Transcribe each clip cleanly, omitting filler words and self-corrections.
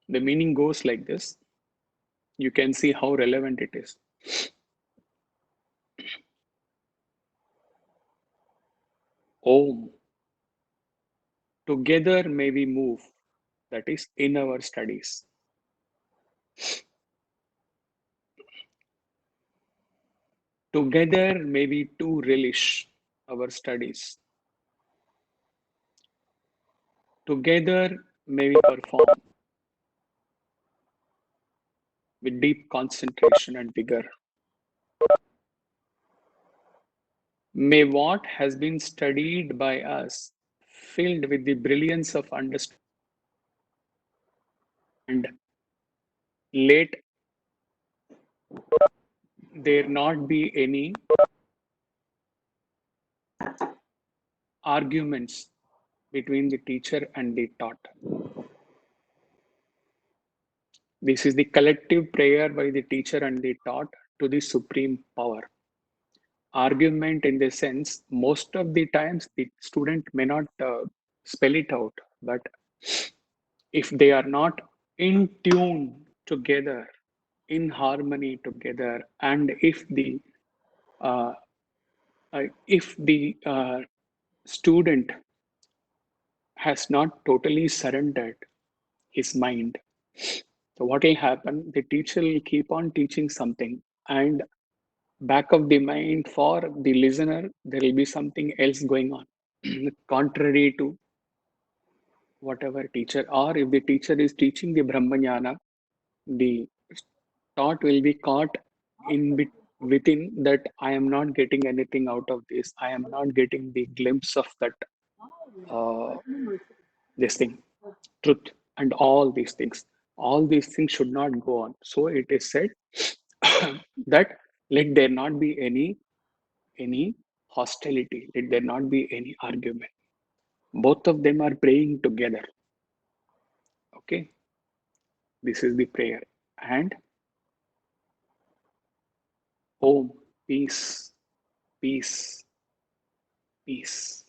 The meaning goes like this. You can see how relevant it is. Om. Together may we move. That is in our studies. Together may we too relish our studies. Together may we perform with deep concentration and vigor. May what has been studied by us, filled with the brilliance of understanding, and let there not be any arguments between the teacher and the taught. This is the collective prayer by the teacher and the taught to the supreme power. Argument in the sense, most of the times the student may not spell it out, but if they are not in tune together, in harmony together, and uh, if the student has not totally surrendered his mind, so what will happen? The teacher will keep on teaching something, and back of the mind for the listener, there will be something else going on, contrary to whatever teacher, or if the teacher is teaching the Brahmanyana, the thought will be caught within that I am not getting anything out of this. I am not getting the glimpse of that uh, this thing, truth, and all these things. All these things should not go on. So it is said that let there not be any hostility. Let there not be any argument. Both of them are praying together. Okay, this is the prayer. And Om, peace, peace, peace.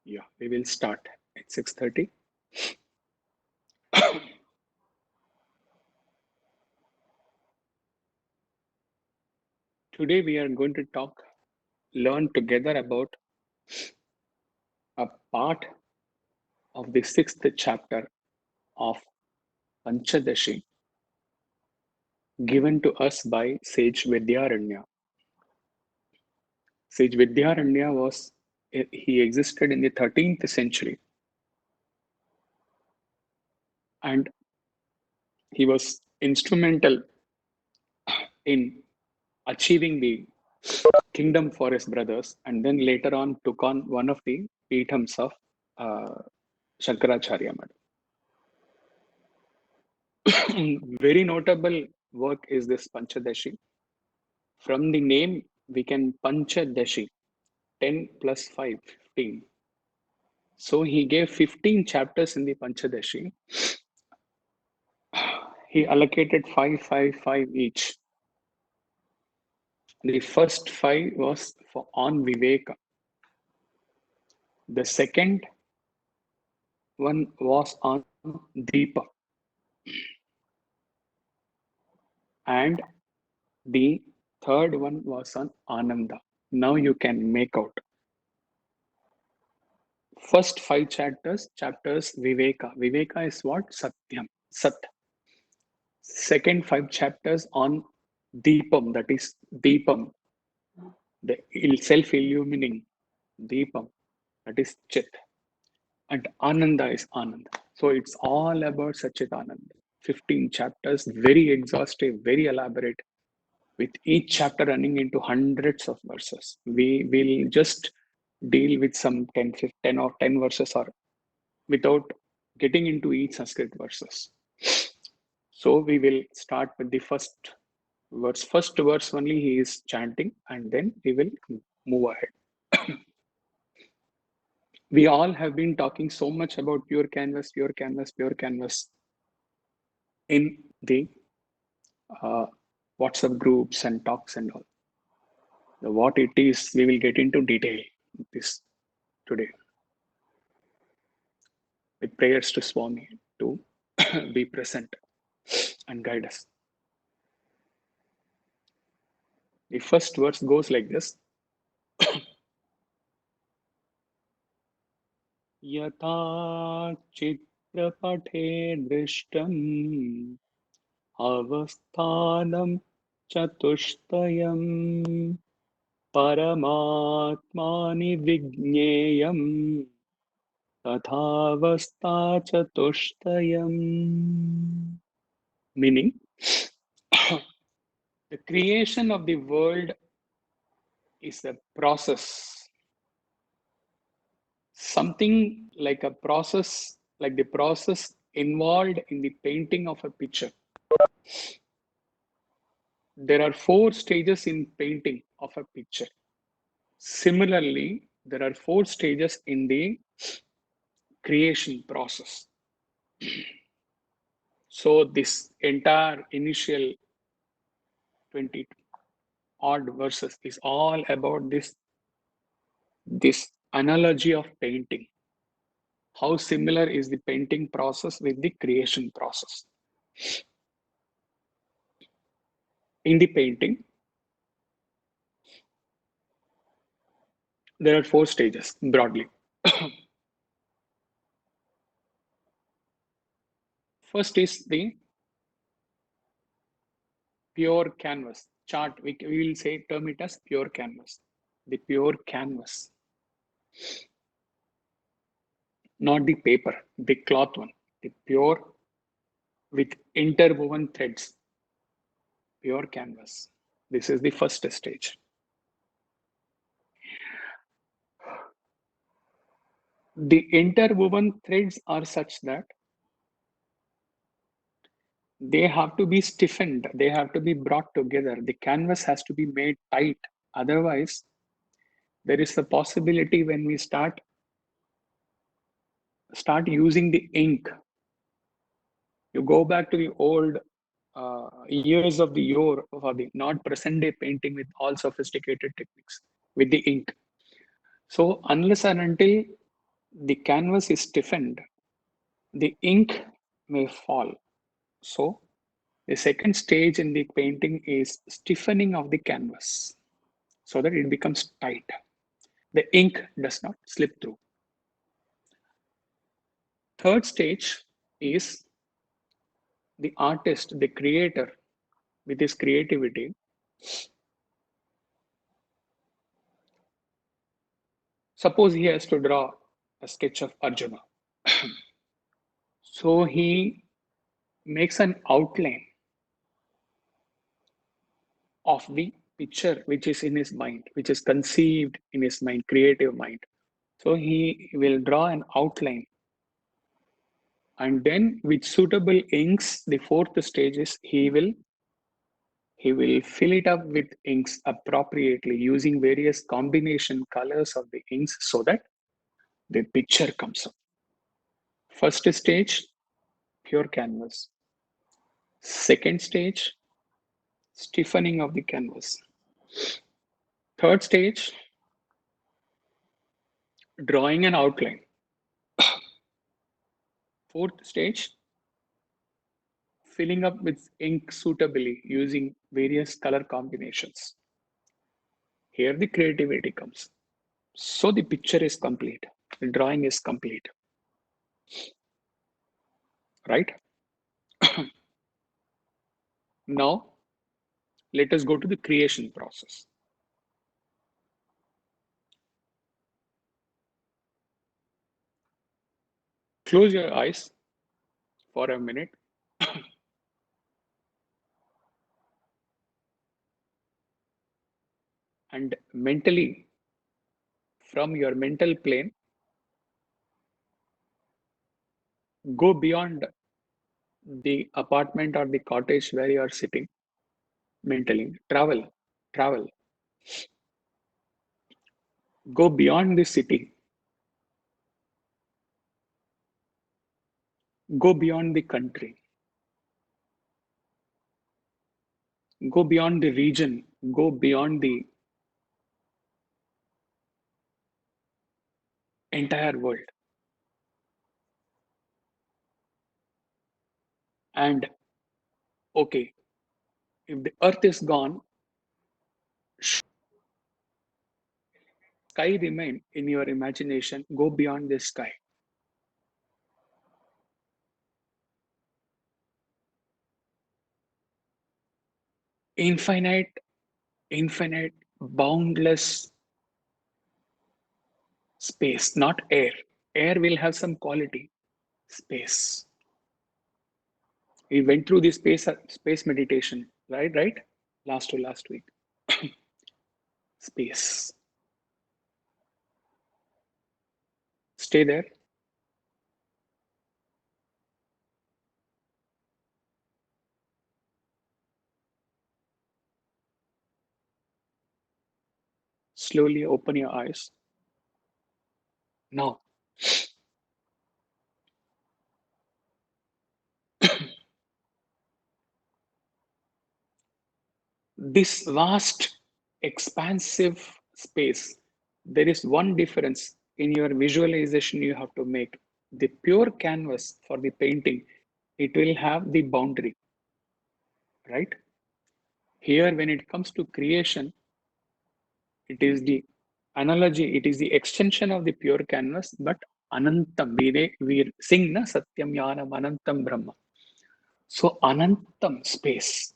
Yeah, we will start at 6:30. Today we are going to learn together about a part of the sixth chapter of Panchadashi given to us by Sage Vidyaranya. Sage Vidyaranya he existed in the 13th century, and he was instrumental in achieving the kingdom for his brothers, and then later on took on one of the Peethams of uh, Shankaracharya Mada. Very notable work is this Panchadashi. From the name, we can Panchadashi, 10 plus 5, 15. So he gave 15 chapters in the Panchadashi. He allocated 5, 5, 5 each. The first 5 was on Viveka. The second one was on Deepa. And the third one was on Ananda. Now you can make out. First 5 chapters Viveka. Viveka is what? Satyam, Sat. Second 5 chapters on Deepam, that is Deepam, the self-illumining Deepam, that is Chit. And Ananda is Ananda. So it's all about Satchitananda. 15 chapters, very exhaustive, very elaborate. with each chapter running into hundreds of verses. We will just deal with some 10 or 10 verses or without getting into each Sanskrit verses. So we will start with the first verse. First verse only he is chanting, and then we will move ahead. We all have been talking so much about pure canvas, pure canvas, pure canvas in the uh, WhatsApp groups and talks and all. What it is, we will get into detail this today with prayers to Swami to be present and guide us. The first verse goes like this. Yatha chitrapathe dristam avasthanam chatushtayam paramatmani vigneyam tathavastha chatushtayam. Meaning, the creation of the world is a process, something like a process, like the process involved in the painting of a picture. There are 4 stages in painting of a picture. Similarly, there are 4 stages in the creation process. So this entire initial 20 odd verses is all about this analogy of painting. How similar is the painting process with the creation process? In the painting, there are 4 stages broadly. First is the pure canvas chart. We will say term it as pure canvas. The pure canvas, not the paper, the cloth one. The pure with interwoven threads, pure canvas. This is the first stage. The interwoven threads are such that they have to be stiffened, they have to be brought together. The canvas has to be made tight. Otherwise, there is a possibility when we start using the ink. You go back to the old years of the yore for the not present day painting with all sophisticated techniques with the ink. So unless and until the canvas is stiffened, the ink may fall. So the second stage in the painting is stiffening of the canvas so that it becomes tight. The ink does not slip through. Third stage is the artist, the creator, with his creativity, suppose he has to draw a sketch of Arjuna. So he makes an outline of the picture which is in his mind, which is conceived in his mind, creative mind. So he will draw an outline, and then with suitable inks, the fourth stage is he will fill it up with inks appropriately using various combination colors of the inks so that the picture comes up. First stage, pure canvas. Second stage, stiffening of the canvas. Third stage, drawing an outline. Fourth stage, filling up with ink suitably using various color combinations. Here the creativity comes. So the picture is complete, the drawing is complete, right? Now, let us go to the creation process. Close your eyes for a minute. and mentally, from your mental plane, go beyond the apartment or the cottage where you are sitting mentally. Travel, go beyond the city, go beyond the country, go beyond the region, go beyond the entire world. And okay, if the earth is gone, sky remain in your imagination, go beyond the sky. Infinite, infinite, boundless space, not air. Air will have some quality. Space. We went through the space meditation, right? Last to last week. Space. Stay there. Slowly open your eyes. Now, this vast, expansive space, there is one difference in your visualization you have to make. The pure canvas for the painting, it will have the boundary, right? Here, when it comes to creation, it is the analogy, it is the extension of the pure canvas, but Anantam, we sing na Satyam Yanam Anantam Brahma. So Anantam space.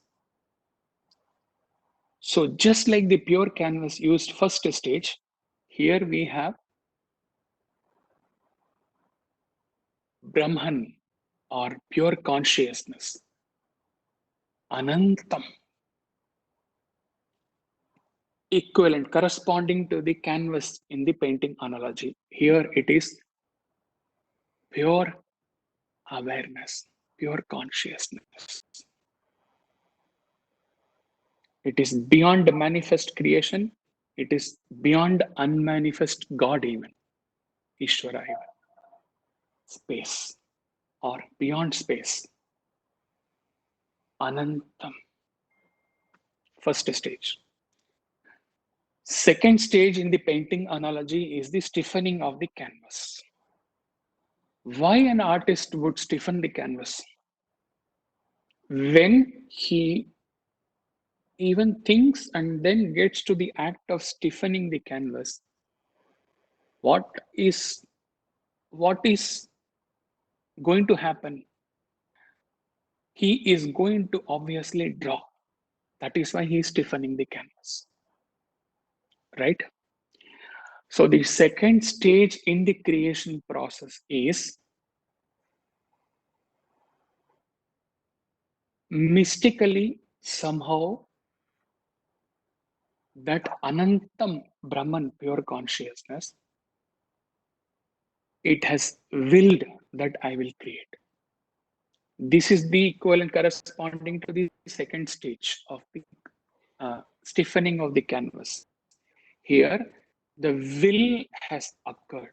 So just like the pure canvas used first stage, here we have Brahman or pure consciousness. Anantam. Equivalent, corresponding to the canvas in the painting analogy. Here it is pure awareness, pure consciousness. It is beyond manifest creation. It is beyond unmanifest God even. Ishvara even. Space or beyond space. Anantam. First stage. Second stage in the painting analogy is the stiffening of the canvas. Why an artist would stiffen the canvas? When he even thinks and then gets to the act of stiffening the canvas, what is what is going to happen? He is going to obviously draw. That is why he is stiffening the canvas, right? So the second stage in the creation process is mystically somehow that Anantam Brahman, pure consciousness, it has willed that I will create. This is the equivalent corresponding to the second stage of the stiffening of the canvas. Here, the will has occurred.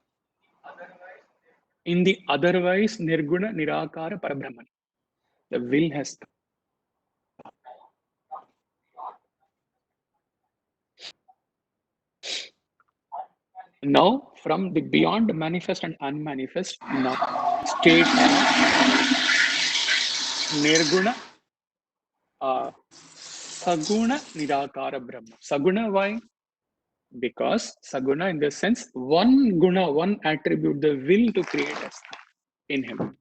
In the otherwise Nirguna Nirakara Parabrahman, the will has. Now, from the beyond manifest and unmanifest, now state Nirguna Saguna Nirakara Brahma. Saguna, why? Because Saguna, in the sense, one guna, one attribute, the will to create us in him.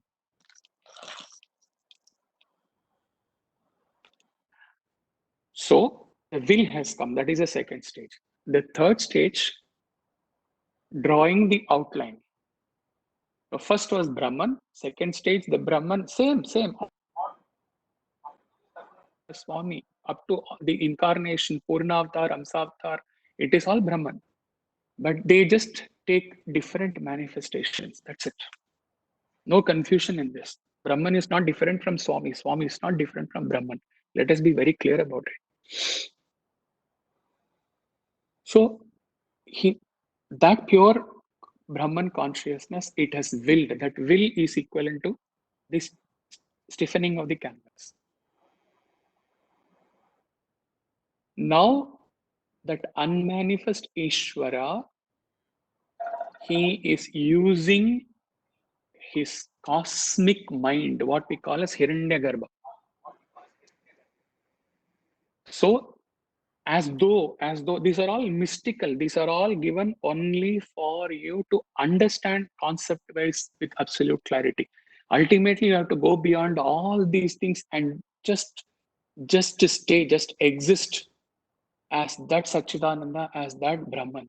So, the will has come. That is the second stage. The third stage, drawing the outline. The first was Brahman. Second stage, the Brahman, same. Swami, up to the incarnation, Purnavatar, Amsavatar, It is all Brahman, but they just take different manifestations. That's it. No confusion in this. Brahman is not different from Swami. Swami is not different from Brahman. Let us be very clear about it. So he, that pure Brahman consciousness, it has willed. That will is equivalent to this stiffening of the canvas. Now that unmanifest Ishvara, he is using his cosmic mind, what we call as Hiranyagarbha. So as though these are all mystical, these are all given only for you to understand concept wise with absolute clarity. Ultimately, you have to go beyond all these things and just to stay, just exist as that Satchidananda, as that Brahman.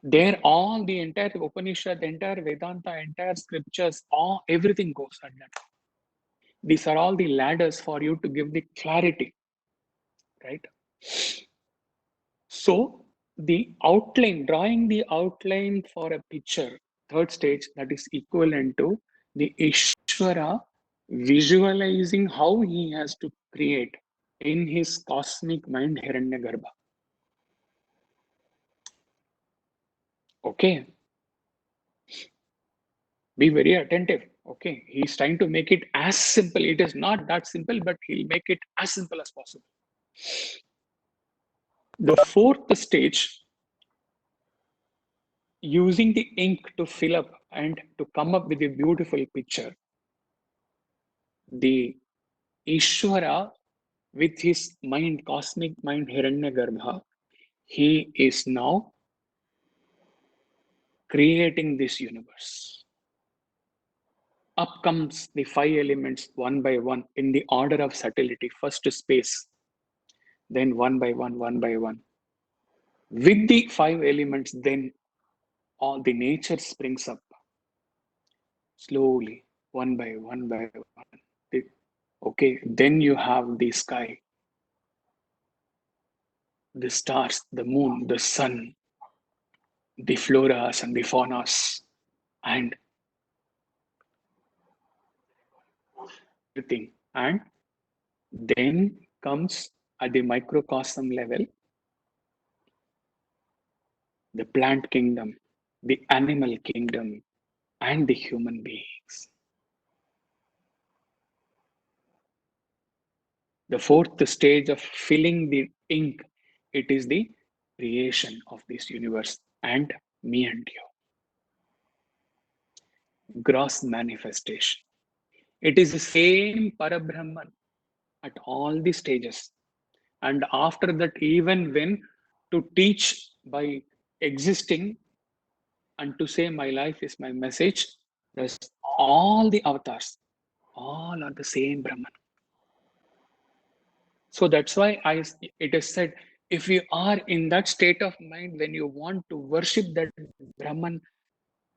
There, all the entire Upanishad, the entire Vedanta, entire scriptures, all everything goes at that. These are all the ladders for you to give the clarity, right? So the outline, drawing the outline for a picture, third stage, that is equivalent to the Ishvara visualizing how he has to create in his cosmic mind Hiranyagarbha. Okay, be very attentive. Okay, he's trying to make it as simple. It is not that simple, but he'll make it as simple as possible. The fourth stage, using the ink to fill up and to come up with a beautiful picture. The Ishvara, with his mind, cosmic mind, Hiranyagarbha, he is now creating this universe. Up comes the five elements one by one in the order of subtlety. First space, then one by one, one by one. With the five elements, then all the nature springs up slowly, one by one by one. Okay, then you have the sky, the stars, the moon, the sun, the floras and the faunas, and everything. And then comes at the microcosm level the plant kingdom, the animal kingdom, and the human beings. The fourth stage of filling the ink, it is the creation of this universe and me and you. Gross manifestation. It is the same Parabrahman at all the stages. And after that, even when to teach by existing and to say my life is my message, there's all the avatars, all are the same Brahman. So that's why it is said, if you are in that state of mind when you want to worship that Brahman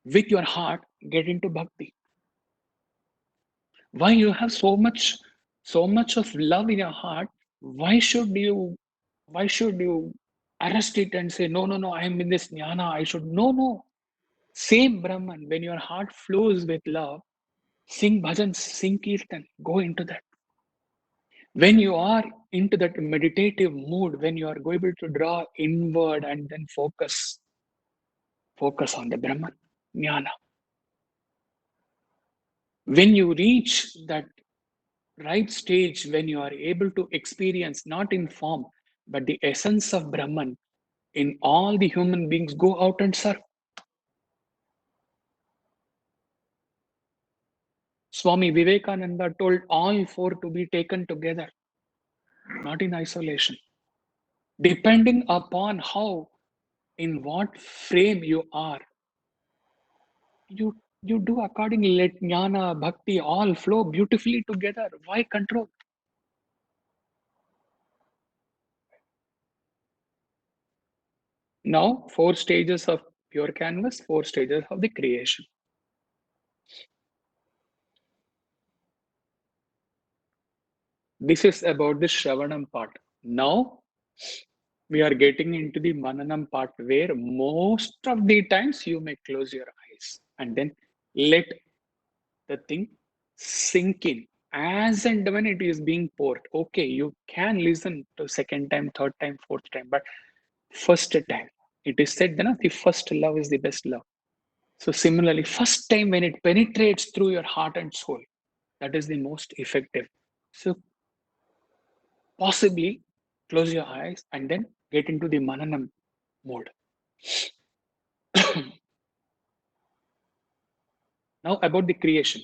with your heart, get into bhakti. Why you have so much of love in your heart? Why should you arrest it and say, no, no, no, I am in this jnana, I should, no. Same Brahman, when your heart flows with love, sing bhajans, sing kirtan, go into that. When you are into that meditative mood, when you are able to draw inward and then focus on the Brahman, jnana. When you reach that right stage, when you are able to experience not in form, but the essence of Brahman in all the human beings, go out and serve. Swami Vivekananda told all four to be taken together, not in isolation. Depending upon how, in what frame you are, you do accordingly. Let jnana, bhakti all flow beautifully together. Why control? Now, four stages of pure canvas, four stages of the creation. This is about the Shravanam part. Now, we are getting into the Mananam part where most of the times you may close your eyes and then let the thing sink in. As and when it is being poured, okay, you can listen to second time, third time, fourth time, but first time, it is said that the first love is the best love. So similarly, first time when it penetrates through your heart and soul, that is the most effective. So possibly close your eyes and then get into the Mananam mode. Now about the creation,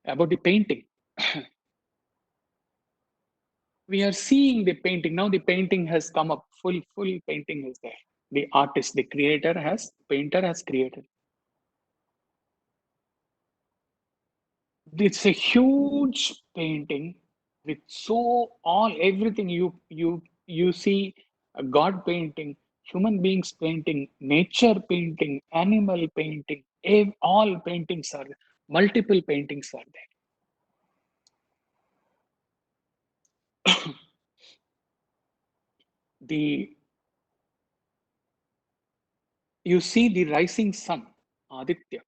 about the painting. We are seeing the painting. Now the painting has come up, full painting is there. The artist, the painter has created. It's a huge painting with everything you see a God painting, human beings painting, nature painting, animal painting, all paintings are there. Multiple paintings are there. The you see the rising sun, Aditya.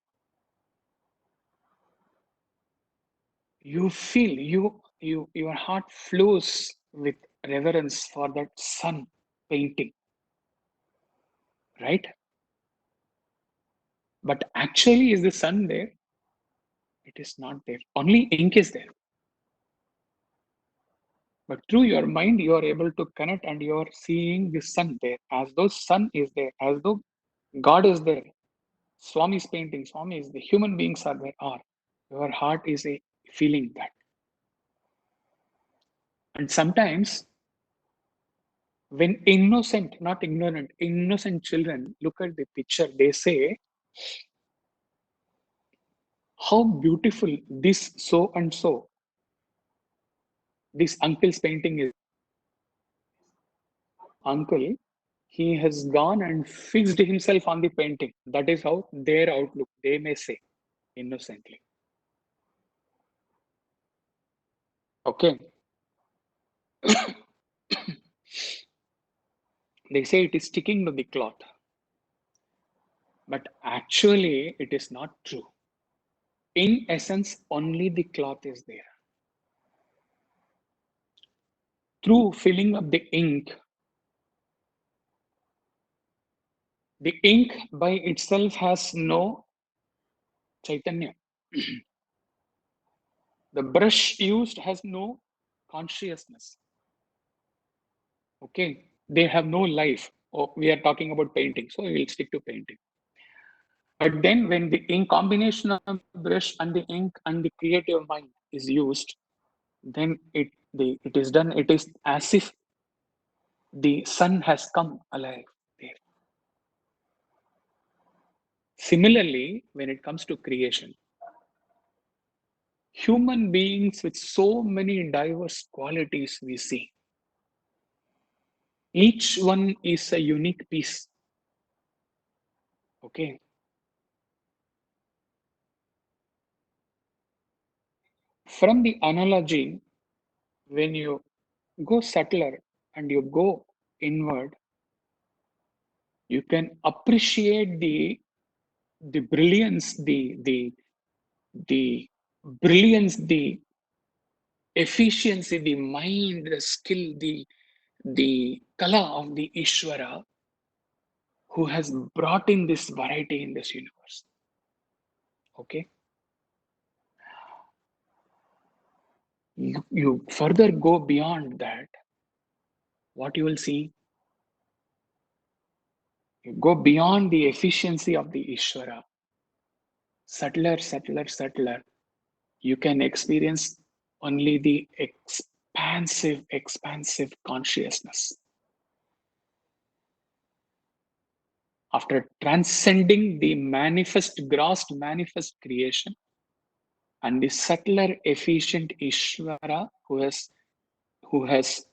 You feel your heart flows with reverence for that sun painting, right? But actually, is the sun there? It is not there. Only ink is there. But through your mind, you are able to connect and you are seeing the sun there, as though sun is there, as though God is there. Swami is painting, Swami is the human beings are there. Are your heart is a feeling that. And sometimes when innocent, not ignorant, innocent children look at the picture, they say, how beautiful this so and so, this uncle's painting is. Uncle, he has gone and fixed himself on the painting. That is how their outlook, they may say innocently. Okay. They say it is sticking to the cloth. But actually, it is not true. In essence, only the cloth is there. Through filling up the ink by itself has no chaitanya. The brush used has no consciousness. Okay. They have no life. Oh, we are talking about painting, so we will stick to painting. But then when the ink combination of brush and the ink and the creative mind is used, then it is done. It is as if the sun has come alive there. Similarly, when it comes to creation, human beings with so many diverse qualities we see. Each one is a unique piece. Okay. From the analogy, when you go subtler and you go inward, you can appreciate the brilliance, the brilliance, the efficiency, the mind, the skill, the kala of the Ishvara who has brought in this variety in this universe. Okay. You further go beyond that, what you will see, you go beyond the efficiency of the Ishvara, subtler, you can experience only the expansive consciousness. After transcending the gross manifest creation and the subtler, efficient Ishvara who has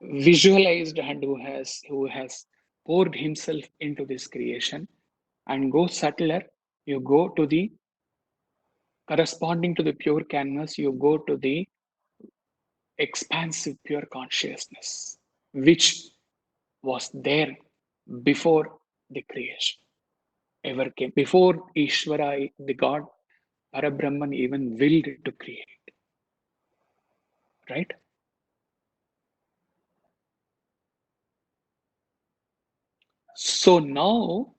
visualized and who has poured himself into this creation, and go subtler, you go to the corresponding to the pure canvas, you go to the expansive pure consciousness, which was there before the creation ever came, before Ishvara, the God, Parabrahman even willed to create, right? So now,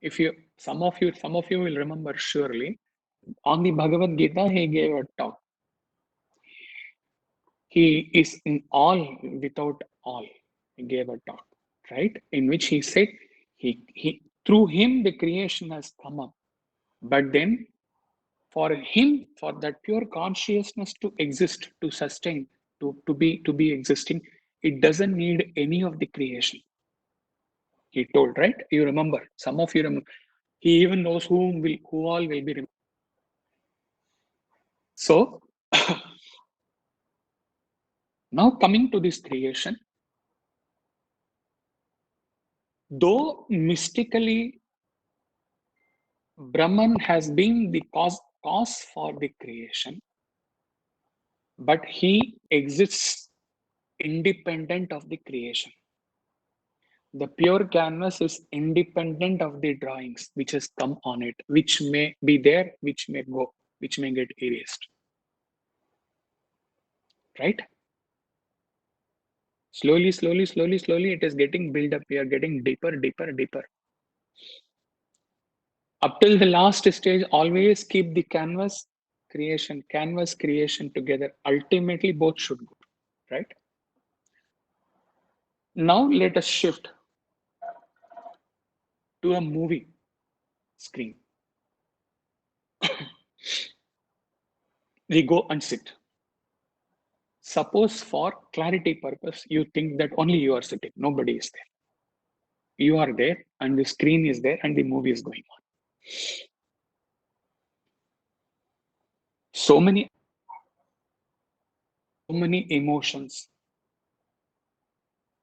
if you, some of you will remember surely, on the Bhagavad Gita, he gave a talk. He is in all without all. He gave a talk, right? In which he said, he through him the creation has come up. But then for him, for that pure consciousness to exist, to sustain, to be existing, it doesn't need any of the creation. He told, right? You remember, some of you remember. He even knows who all will be remembered. So now coming to this creation, though mystically Brahman has been the cause for the creation, but he exists independent of the creation. The pure canvas is independent of the drawings which has come on it, which may be there, which may go, which may get erased. Right? Slowly, slowly, slowly, slowly, it is getting built up. We are getting deeper, deeper, deeper. Up till the last stage, always keep the canvas creation together. Ultimately, both should go. Right? Now let us shift to a movie screen. We go and sit. Suppose for clarity purpose, you think that only you are sitting, nobody is there. You are there and the screen is there and the movie is going on. So many emotions,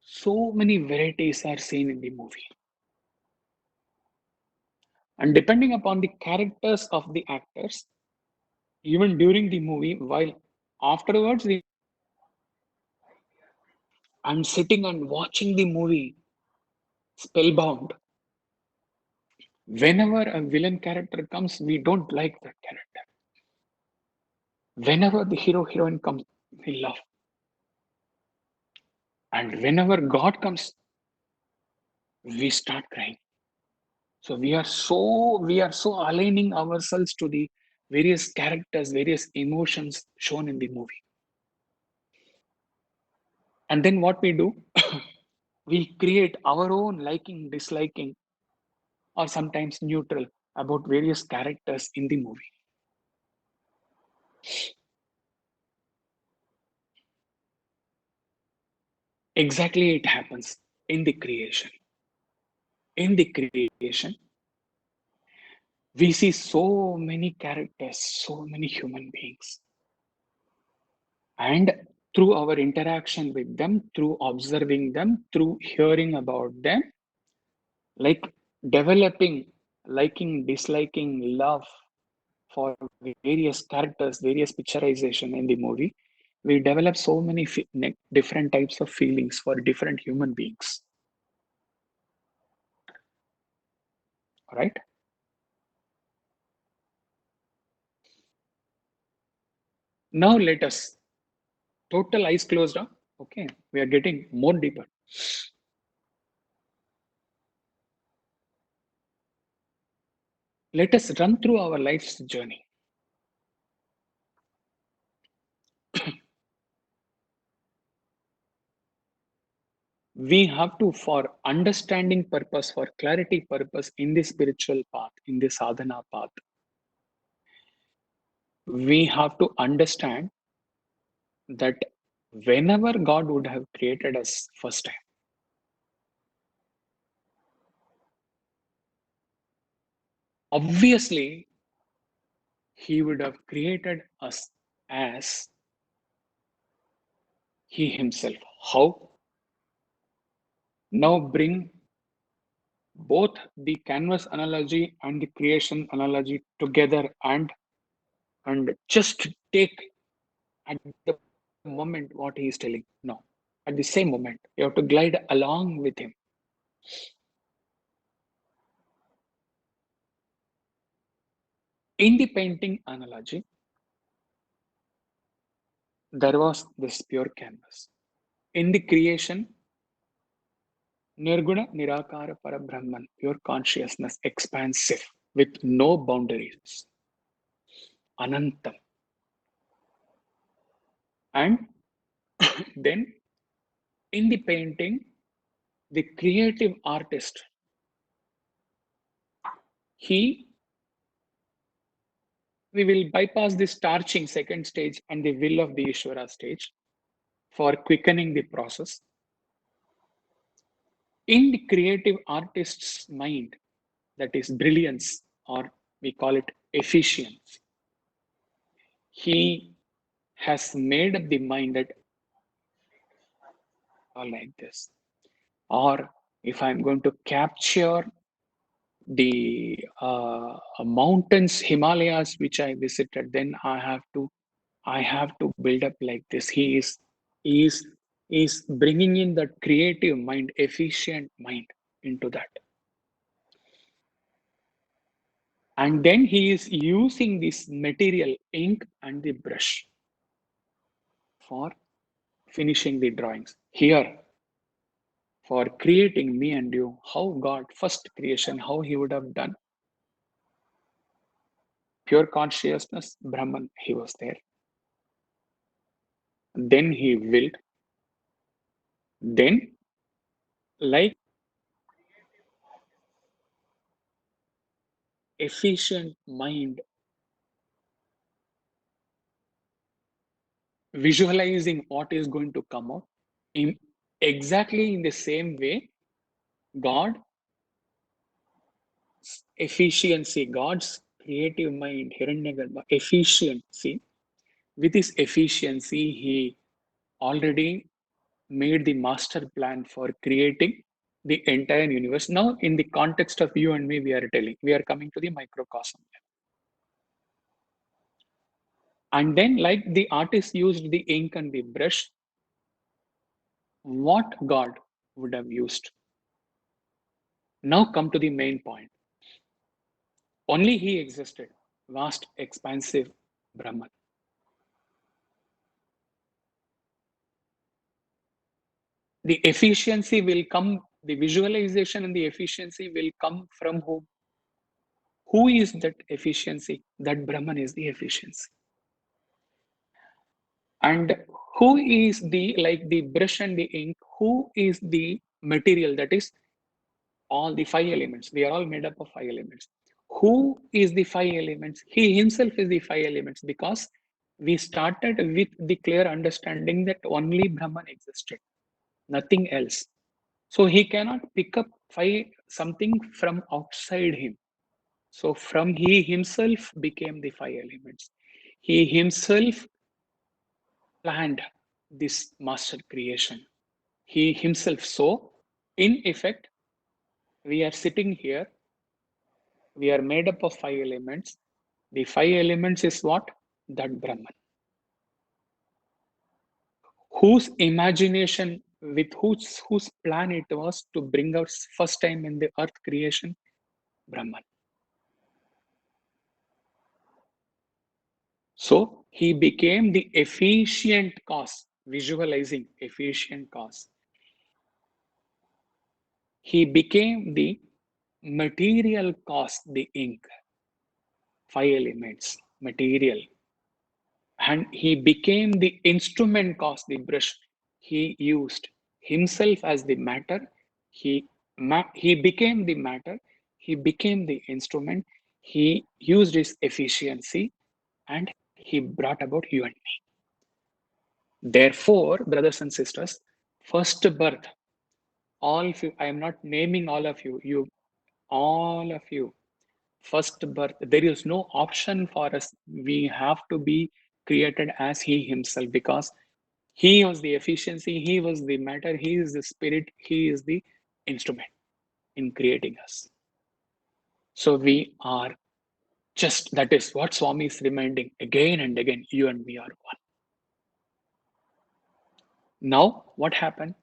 so many varieties are seen in the movie. And depending upon the characters of the actors, even during the movie, while afterwards, I'm sitting and watching the movie spellbound. Whenever a villain character comes, we don't like that character. Whenever the hero heroine comes, we love. And whenever God comes, we start crying. So we are so aligning ourselves to the various characters, various emotions shown in the movie. And then what we do, we create our own liking, disliking, or sometimes neutral about various characters in the movie. Exactly, it happens in the creation. In the creation, we see so many characters, so many human beings. And through our interaction with them, through observing them, through hearing about them, like developing liking, disliking, love for various characters, various picturization in the movie, we develop so many different types of feelings for different human beings. Right? Now let us total eyes closed up. Okay, we are getting more deeper. Let us run through our life's journey. We have to, for understanding purpose, for clarity purpose in the spiritual path, in the sadhana path, we have to understand that whenever God would have created us first time, obviously he would have created us as he himself. How? Now bring both the canvas analogy and the creation analogy together and just take at the moment what he is telling. No. At the same moment, you have to glide along with him. In the painting analogy, there was this pure canvas. In the creation, Nirguna Nirakara Parabrahman, pure consciousness, expansive, with no boundaries, Anantam. And then in the painting, the creative artist, we will bypass the starching second stage and the will of the Ishvara stage for quickening the process. In the creative artist's mind, that is brilliance, or we call it efficiency, he has made up the mind that like this. Or if I'm going to capture the mountains, Himalayas, which I visited, then I have to build up like this. He is bringing in that creative mind, efficient mind into that. And then he is using this material, ink and the brush, for finishing the drawings. Here, for creating me and you, how God, first creation, how he would have done. Pure consciousness, Brahman, he was there. Then he willed. Then, like efficient mind, visualizing what is going to come out, in exactly in the same way, God's efficiency, God's creative mind, Hiranyagarbha, efficiency, with his efficiency, he already made the master plan for creating the entire universe. Now, in the context of you and me, we are coming to the microcosm. And then, like the artist used the ink and the brush, what God would have used. Now, come to the main point. Only he existed, vast, expansive Brahman. The efficiency will come, the visualization and the efficiency will come from whom? Who is that efficiency? That Brahman is the efficiency. And who is the, like the brush and the ink, who is the material? That is all the five elements. We are all made up of five elements. Who is the five elements? He himself is the five elements, because we started with the clear understanding that only Brahman existed, nothing else. So he cannot pick up something from outside him. So from he himself became the five elements. He himself planned this master creation. He himself. So in effect, we are sitting here, we are made up of five elements. The five elements is what? That Brahman. Whose imagination, with whose plan it was to bring out first time in the earth creation? Brahman. So he became the efficient cause, visualizing efficient cause. He became the material cause, the ink, five elements, material. And he became the instrument cause, the brush. He used himself as the matter. He became the matter. He became the instrument. He used his efficiency, and he brought about you and me. Therefore, brothers and sisters, first birth, all of you, I am not naming all of you, all of you, first birth, there is no option for us. We have to be created as he himself, because he was the efficiency, he was the matter, he is the spirit, he is the instrument in creating us. So we are just, that is what Swami is reminding again and again, you and me are one. Now, what happened?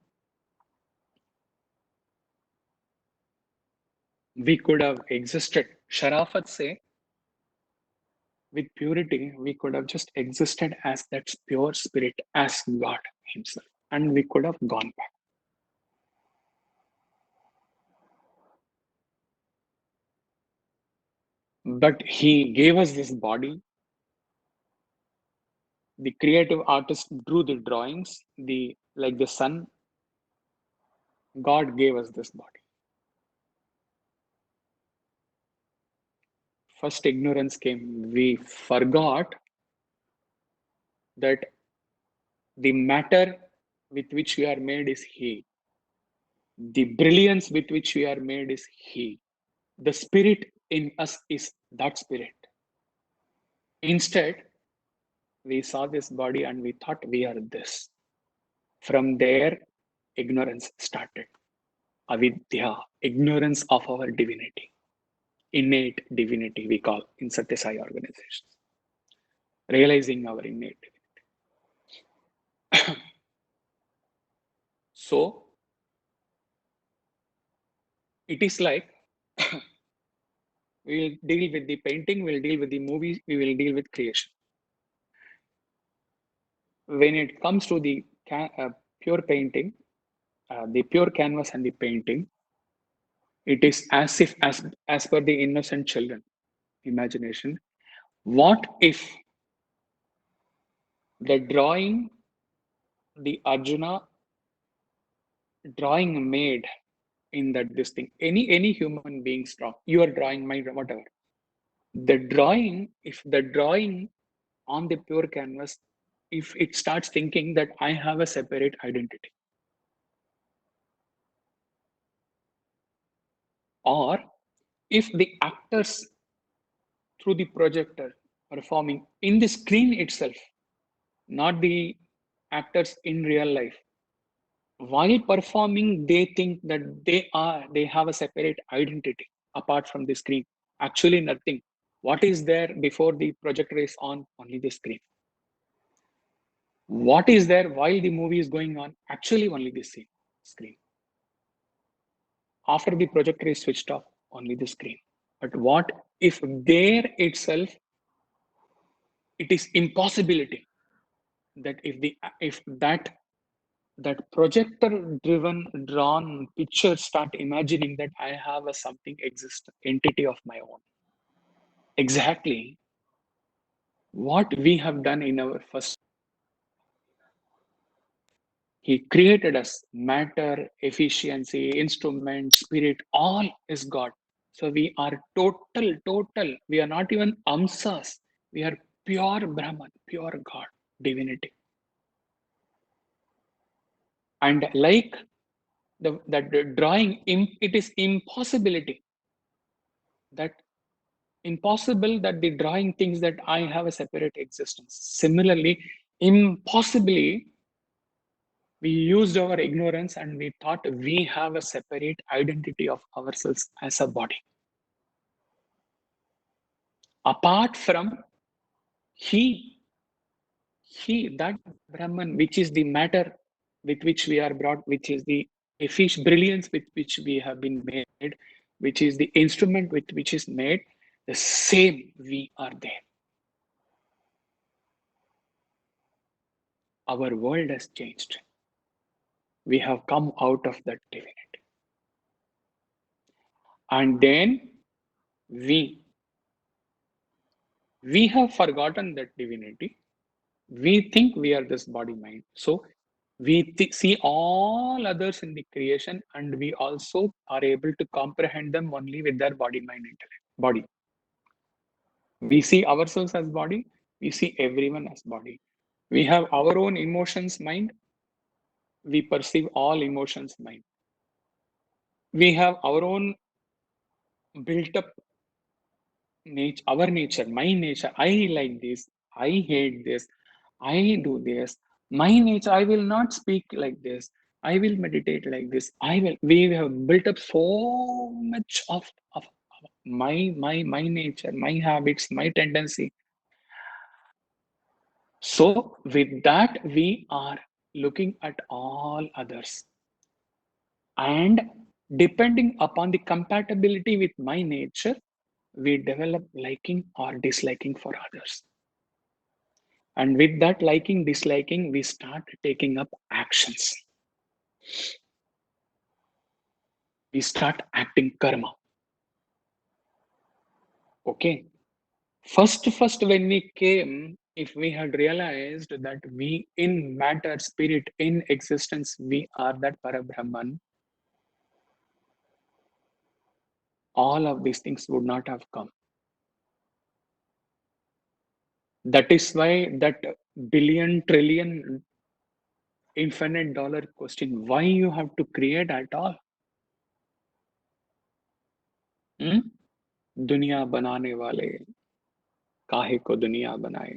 We could have existed. Sharafat say, with purity, we could have just existed as that pure spirit, as God Himself, and we could have gone back. But He gave us this body. The creative artist drew the drawings. The like the sun, God gave us this body. First, ignorance came. We forgot that the matter with which we are made is He. The brilliance with which we are made is He. The spirit in us is that spirit. Instead, we saw this body and we thought we are this. From there, ignorance started. Avidya, ignorance of our divinity, innate divinity, we call in Satya Sai organizations. Realizing our innate divinity. So, it is like we will deal with the painting, we'll deal with the movie, we will deal with creation. When it comes to the pure painting, the pure canvas and the painting, it is as if, as per the innocent children imagination, what if the drawing, the Arjuna drawing made in that this thing, any human being's draw, your drawing, my whatever, the drawing, if the drawing on the pure canvas, if it starts thinking that I have a separate identity, or if the actors through the projector performing in the screen itself, not the actors in real life, while performing they think that they have a separate identity apart from the screen. Actually nothing. What is there before the projector is on? Only the screen. What is there while the movie is going on? Actually only the screen. After the projector is switched off, only the screen. But what if there itself, it is impossibility that if that projector driven drawn picture start imagining that I have a something exist entity of my own, exactly what we have done in our first. He created us matter, efficiency, instrument, spirit, all is God. So we are total, we are not even amsas, we are pure Brahman, pure God, divinity. And like the drawing, it is impossibility that impossible that the drawing thinks that I have a separate existence. Similarly, impossibly, we used our ignorance and we thought we have a separate identity of ourselves as a body. Apart from that Brahman, which is the matter with which we are brought, which is the brilliance with which we have been made, which is the instrument with which is made, the same we are there. Our world has changed. We have come out of that divinity. And then we have forgotten that divinity. We think we are this body mind. So we see all others in the creation and we also are able to comprehend them only with their body mind intellect. Body. We see ourselves as body. We see everyone as body. We have our own emotions mind. We perceive all emotions mind. We have our own built up nature, our nature, my nature. I like this. I hate this. I do this. My nature, I will not speak like this. I will meditate like this. We have built up so much of my nature, my habits, my tendency. So with that, we are looking at all others, and depending upon the compatibility with my nature, we develop liking or disliking for others. And with that liking, disliking, we start taking up actions. We start acting karma. Okay. First, when we came, if we had realized that we in matter, spirit, in existence, we are that Parabrahman, all of these things would not have come. That is why that billion, trillion, infinite dollar question, why you have to create at all? दुनिया बनाने वाले काहे को दुनिया बनाए,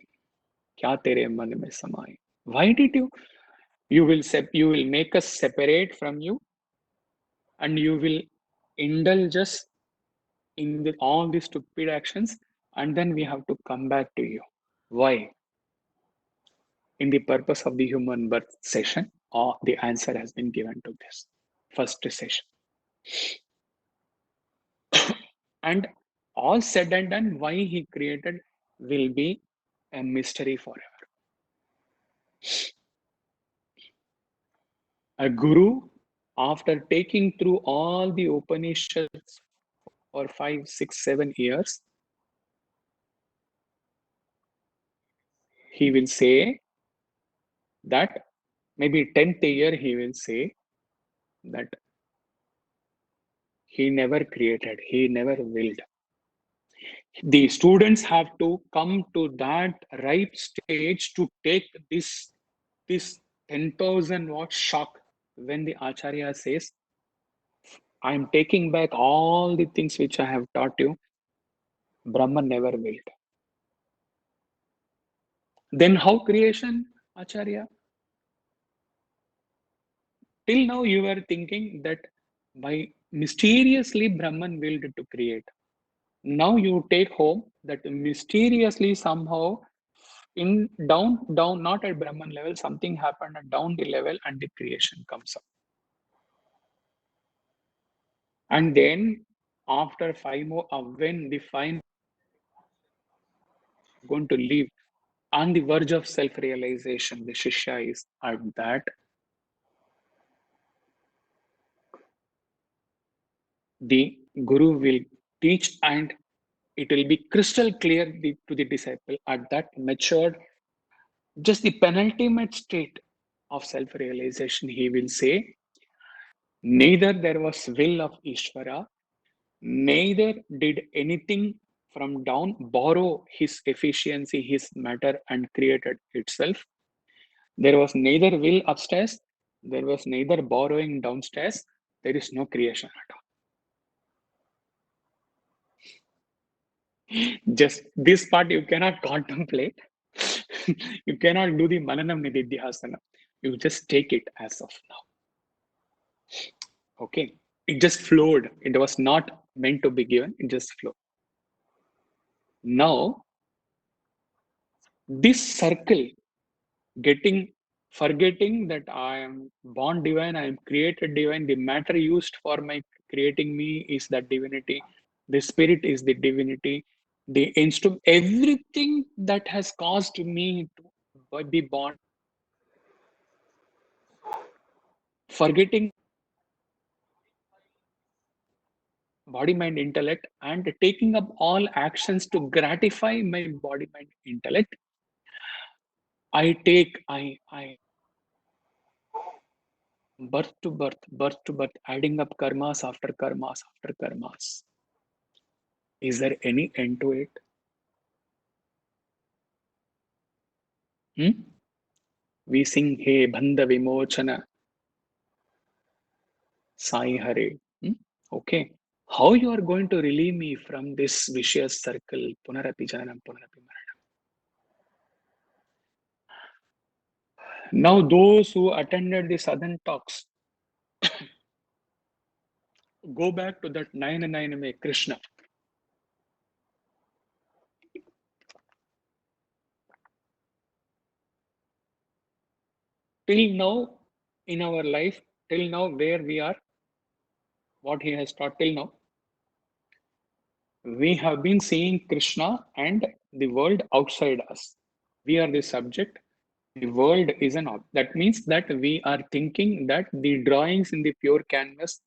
क्या तेरे मन में समाए? Why did you will make us separate from you, and you will indulge us in all these stupid actions, and then we have to come back to you. Why? In the purpose of the human birth session, or the answer has been given to this first session. And all said and done, why he created will be a mystery forever. A guru, after taking through all the Upanishads for 5, 6, 7 years, he will say that maybe 10th year he will say that he never created, he never willed. The students have to come to that ripe stage to take this 10,000 watt shock when the Acharya says, I am taking back all the things which I have taught you. Brahman never willed. Then how creation, Acharya? Till now you were thinking that by mysteriously Brahman willed to create. Now you take home that mysteriously somehow in down, not at Brahman level, something happened at down the level and the creation comes up. And then after 5 more, when the final going to leave on the verge of self-realization, the Shishya is at that. The Guru will teach, and it will be crystal clear to the disciple at that matured, just the penultimate state of self-realization. He will say, neither there was will of Ishvara, neither did anything from down borrow his efficiency, his matter, and created itself. There was neither will upstairs, there was neither borrowing downstairs, there is no creation at all. Just this part you cannot contemplate. You cannot do the Mananam Nididhyasana. You just take it as of now. Okay. It just flowed. It was not meant to be given. It just flowed. Now, this circle, forgetting that I am born divine, I am created divine, the matter used for my creating me is that divinity, the spirit is the divinity, the instrument, everything that has caused me to be born, forgetting body mind intellect and taking up all actions to gratify my body mind intellect, I birth to birth, adding up karmas after karmas after karmas. Is there any end to it? We sing Hey Banda Vimochana Sai Hare. Okay. How you are going to relieve me from this vicious circle? Punarapi Janam, Punarapi Maranam. Now, those who attended the southern talks, go back to that 9 May Krishna. till now in our life, till now where we are, what he has taught till now, we have been seeing Krishna and the world outside us. We are the subject, the world is an object. That means that we are thinking that the drawings in the pure canvas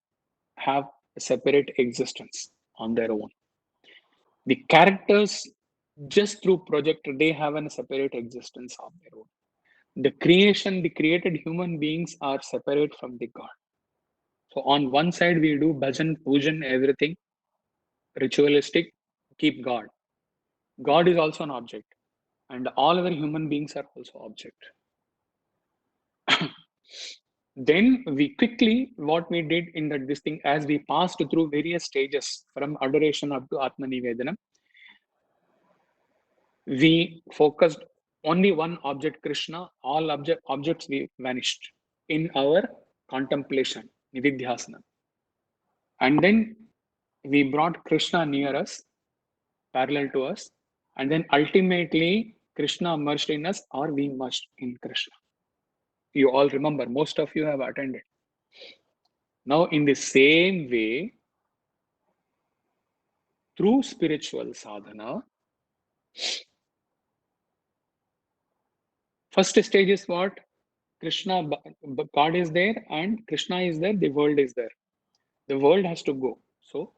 have a separate existence on their own. The characters, just through projector, they have a separate existence of their own. The creation, the created human beings are separate from the God. So on one side, we do bhajan, pujan, everything ritualistic, keep God. God is also an object, and all our human beings are also object. Then we quickly, what we did in that this thing, as we passed through various stages from adoration up to Atma Nivedana, we focused only one object, Krishna. All objects we vanished in our contemplation, Nididhyasana. And then we brought Krishna near us, parallel to us, and then ultimately Krishna merged in us, or we merged in Krishna. You all remember, most of you have attended. Now, in the same way, through spiritual sadhana, first stage is what? Krishna, God is there and Krishna is there, the world is there. The world has to go. So,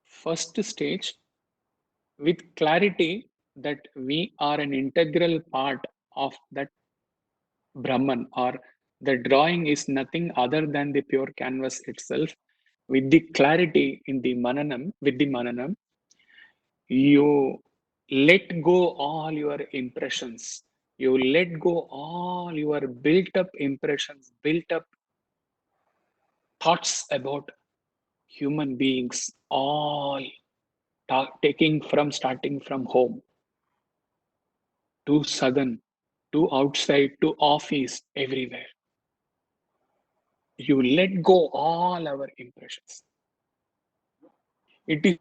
first stage, with clarity that we are an integral part of that Brahman, or the drawing is nothing other than the pure canvas itself. With the clarity in the Mananam, with the Mananam, you let go all your impressions. You let go all your built up impressions, built up thoughts about human beings, all taking from starting from home to southern, to outside, to office, everywhere. You let go all our impressions. It is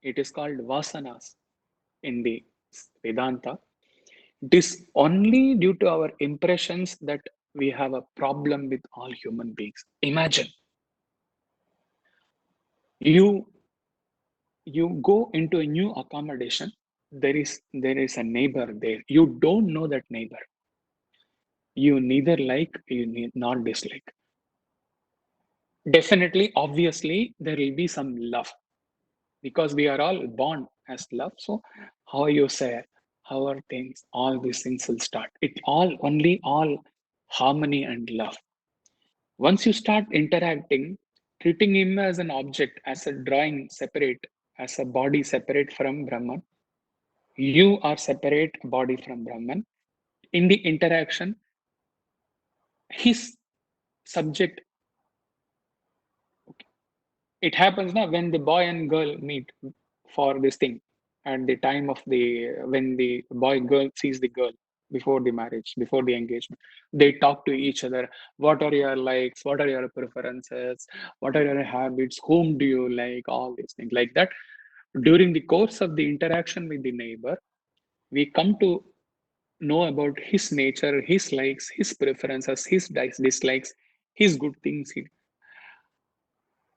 it is called vasanas in the Vedanta. It is only due to our impressions that we have a problem with all human beings. Imagine you go into a new accommodation. There is a neighbor there. You don't know that neighbor. You neither like, you need not dislike. Definitely, obviously, there will be some love because we are all born as love. So, how you say, how are things, all these things will start. It all harmony and love. Once you start interacting, treating him as an object, as a drawing separate, as a body separate from Brahman, you are separate body from Brahman. In the interaction, his subject, it happens now when the boy and girl meet for this thing at the time of the when the boy girl sees the girl before the marriage, before the engagement, they talk to each other. What are your likes? What are your preferences? What are your habits? Whom do you like? All these things like that. During the course of the interaction with the neighbor, we come to know about his nature, his likes, his preferences, his dislikes, his good things,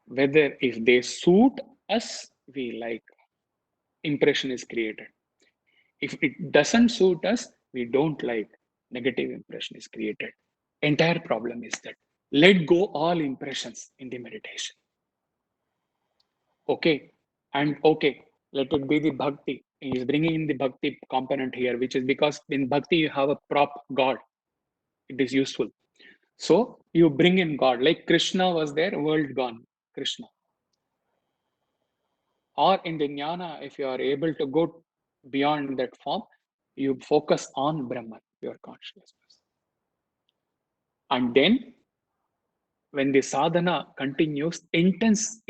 whether if they suit us, we like, impression is created. If it doesn't suit us, we don't like, negative impression is created. Entire problem is that let go all impressions in the meditation. Okay, and okay, let it be the bhakti. He is bringing in the bhakti component here, which is because in bhakti you have a prop God. It is useful. So you bring in God, like Krishna was there, world gone, Krishna. Or in the jnana, if you are able to go beyond that form, you focus on Brahman, your consciousness. And then when the sadhana continues, intense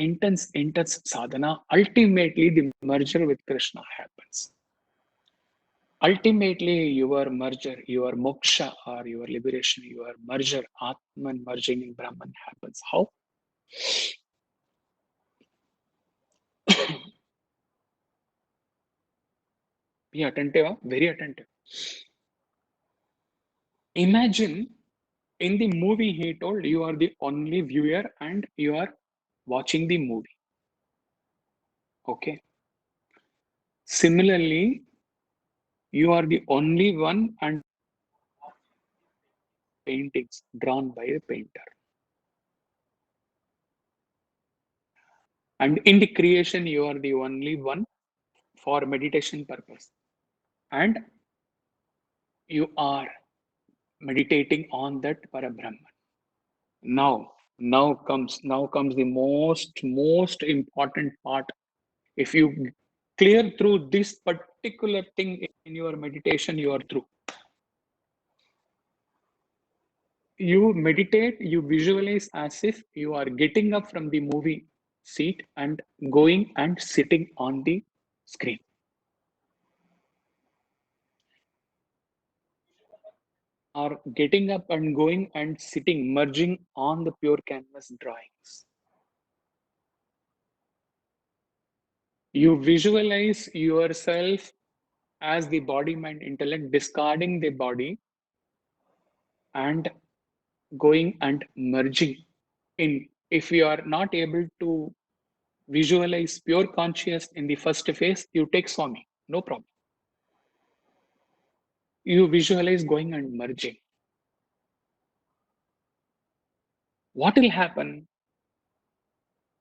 sadhana, ultimately the merger with Krishna happens. Ultimately, your merger, your moksha or your liberation, your merger, Atman merging in Brahman happens. How? Be attentive, very attentive. Imagine in the movie, he told you are the only viewer and you are watching the movie. Okay. Similarly, you are the only one and paintings drawn by a painter. And in the creation, you are the only one for meditation purpose. And you are meditating on that Parabrahman. Now comes the most important part. If you clear through this particular thing in your meditation, you are through. You meditate, you visualize as if you are getting up from the movie seat and going and sitting on the screen. Or getting up and going and sitting, merging on the pure canvas drawings. You visualize yourself as the body, mind, intellect, discarding the body and going and merging in. If you are not able to visualize pure conscious in the first phase, you take Swami, no problem. You visualize going and merging. What will happen?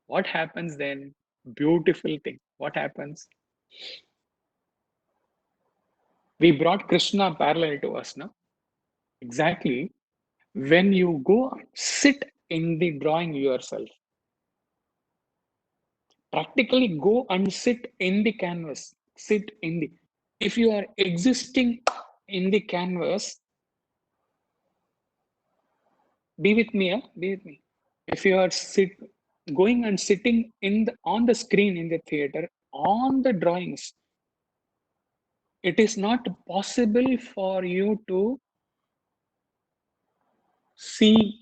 What happens then? Beautiful thing. What happens? We brought Krishna parallel to us now. Exactly. When you go sit in the drawing yourself, practically go and sit in the canvas, sit in the. If you are existing in the canvas, be with me, be with me. If you are going and sitting on the screen in the theater, on the drawings, it is not possible for you to see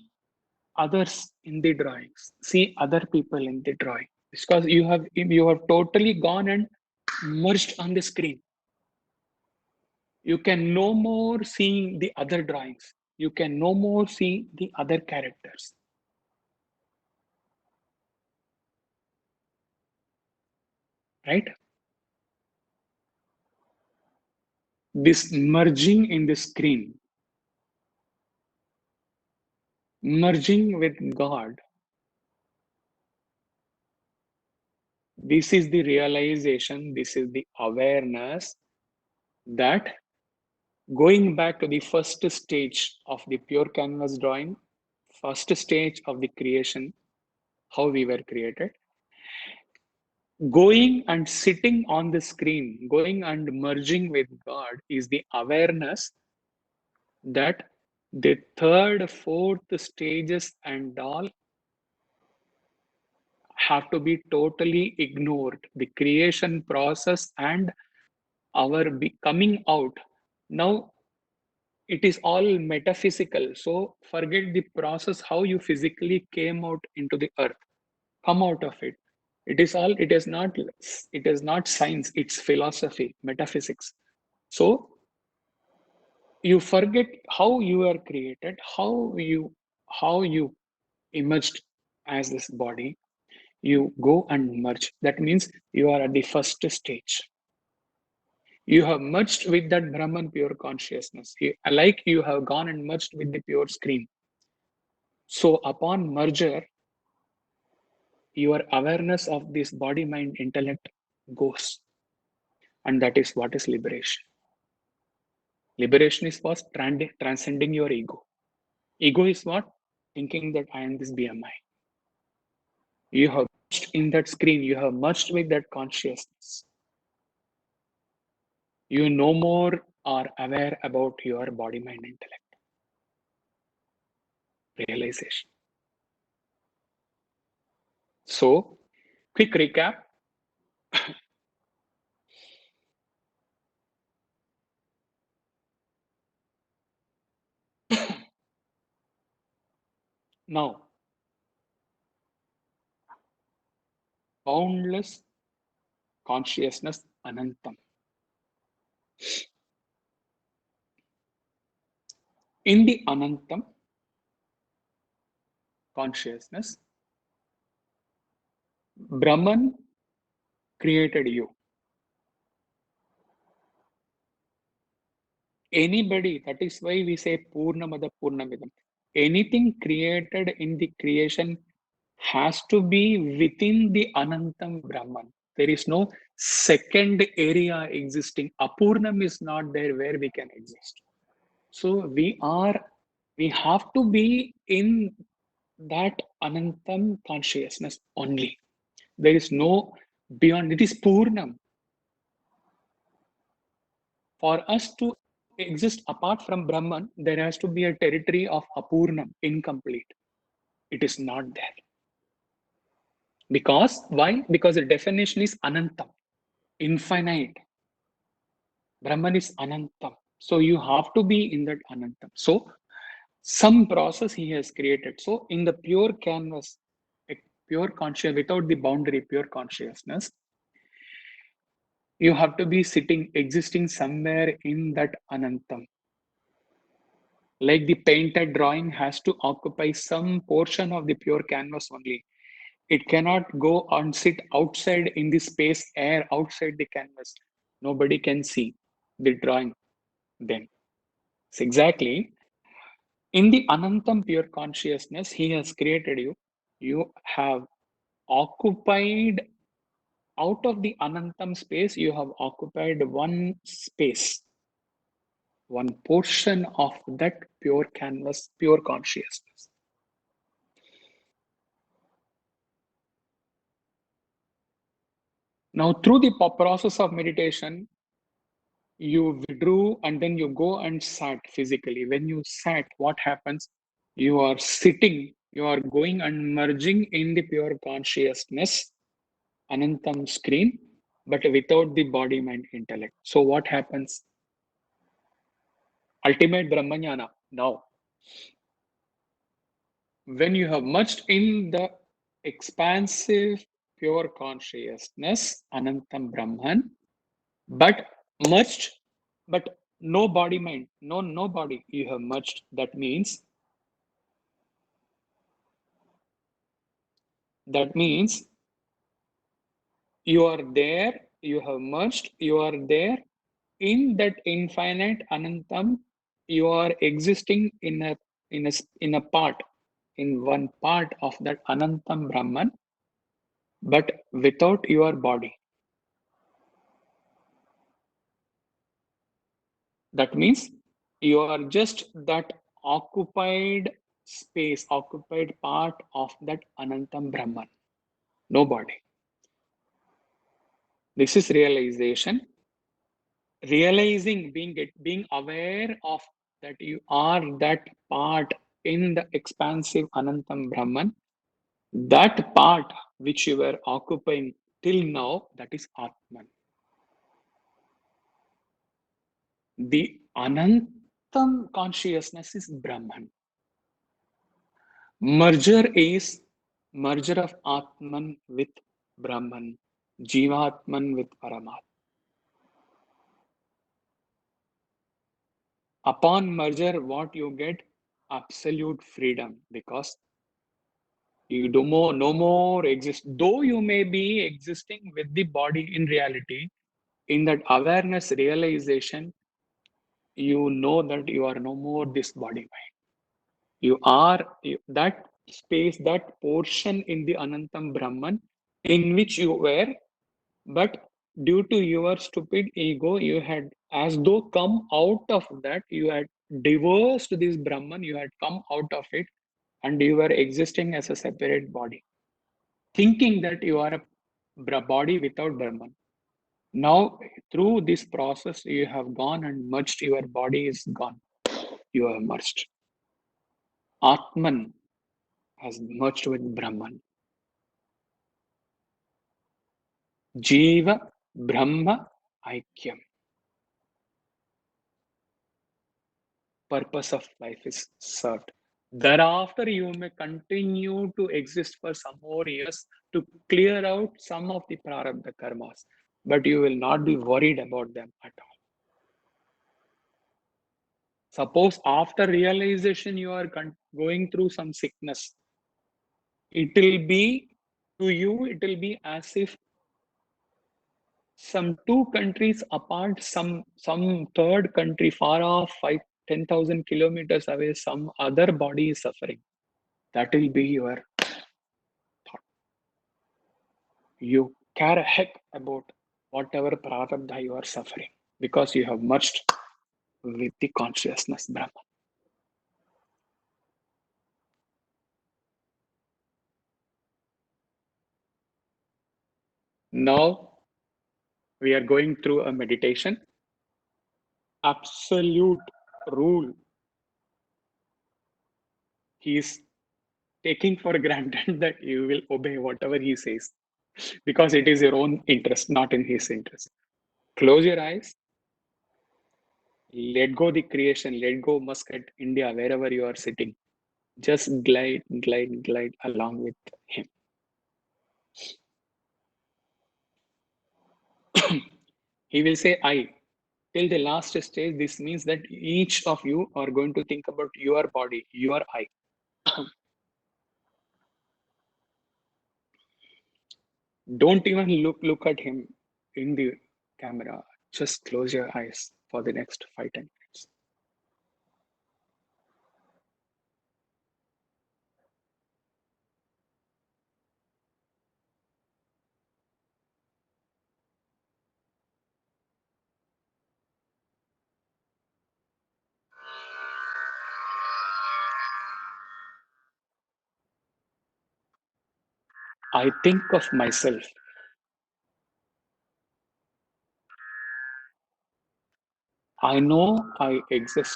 others in the drawings, see other people in the drawing, because you have totally gone and merged on the screen. You can no more see the other drawings. You can no more see the other characters. Right? This merging in the screen, merging with God, this is the realization, this is the awareness that going back to the first stage of the pure canvas drawing, first stage of the creation, how we were created, going and sitting on the screen, going and merging with God is the awareness that the third, fourth stages and all have to be totally ignored. The creation process and our coming out. Now it is all metaphysical. So forget the process, how you physically came out into the earth. Come out of it. It is not science, it's philosophy, metaphysics. So you forget how you are created, how you emerged as this body. You go and merge. That means you are at the first stage. You have merged with that Brahman pure consciousness. Like you have gone and merged with the pure screen. So upon merger, your awareness of this body, mind, intellect goes. And that is what is liberation. Liberation is what? Transcending your ego. Ego is what? Thinking that I am this BMI. You have merged in that screen, you have merged with that consciousness. You no more are aware about your body, mind, intellect. Realization. So, quick recap. Now, boundless consciousness, Anantam. In the Anantam consciousness, Brahman created you. Anybody, that is why we say Purnamada Purnamidam. Anything created in the creation has to be within the Anantam Brahman. There is no second area existing. Apurnam is not there where we can exist. So we have to be in that Anantam consciousness only. There is no beyond, it is Purnam. For us to exist apart from Brahman, there has to be a territory of Apurnam, incomplete. It is not there. Because, why? Because the definition is Anantam, infinite. Brahman is Anantam. So you have to be in that Anantam. So some process he has created. So in the pure canvas, a pure conscious, without the boundary, pure consciousness, you have to be sitting, existing somewhere in that Anantam. Like the painted drawing has to occupy some portion of the pure canvas only. It cannot go and sit outside in the space air outside the canvas. Nobody can see the drawing then. So exactly in the Anantam pure consciousness, he has created you. You have occupied out of the Anantam space, you have occupied one space, one portion of that pure canvas, pure consciousness. Now, through the process of meditation, you withdrew and then you go and sat physically. When you sat, what happens? You are sitting, you are going and merging in the pure consciousness, Anantam screen, but without the body, mind, intellect. So, what happens? Ultimate Brahmanyana. Now, when you have merged in the expansive pure consciousness, Anantam Brahman, but merged, but no body mind, no body, you have merged. That means you are there, you have merged, you are there in that infinite Anantam, you are existing in a part, in one part of that Anantam Brahman, but without your body. That means you are just that occupied space, occupied part of that Anantam Brahman. No body. This is realization. Realizing, being aware of that you are that part in the expansive Anantam Brahman, that part which you were occupying till now, that is Atman. The Anantam consciousness is Brahman. Merger is merger of Atman with Brahman, Jivatman with Paramatman. Upon merger, what you get? Absolute freedom, because you do more, no more exist. Though you may be existing with the body in reality, in that awareness realization, you know that you are no more this body mind. You are that space, that portion in the Anantam Brahman in which you were, but due to your stupid ego, you had as though come out of that, you had divorced this Brahman, you had come out of it, and you were existing as a separate body, thinking that you are a body without Brahman. Now, through this process, you have gone and merged, your body is gone. You have merged. Atman has merged with Brahman. Jiva Brahma Aikyam. Purpose of life is served. Thereafter, you may continue to exist for some more years to clear out some of the prarabdha karmas, but you will not be worried about them at all. Suppose after realization you are going through some sickness, it will be to you, it will be as if some two countries apart, some third country far off, 10,000 kilometers away, some other body is suffering. That will be your thought. You care a heck about whatever prarabdha you are suffering because you have merged with the consciousness Brahman. Now we are going through a meditation. Absolute rule. He is taking for granted that you will obey whatever he says because it is your own interest, not in his interest. Close your eyes, let go the creation, let go Muscat, India, wherever you are sitting. Just glide, glide, glide along with him. He will say, I. Till the last stage, this means that each of you are going to think about your body, your I. Don't even look at him in the camera. Just close your eyes for the next 5-10 minutes. I think of myself. I know I exist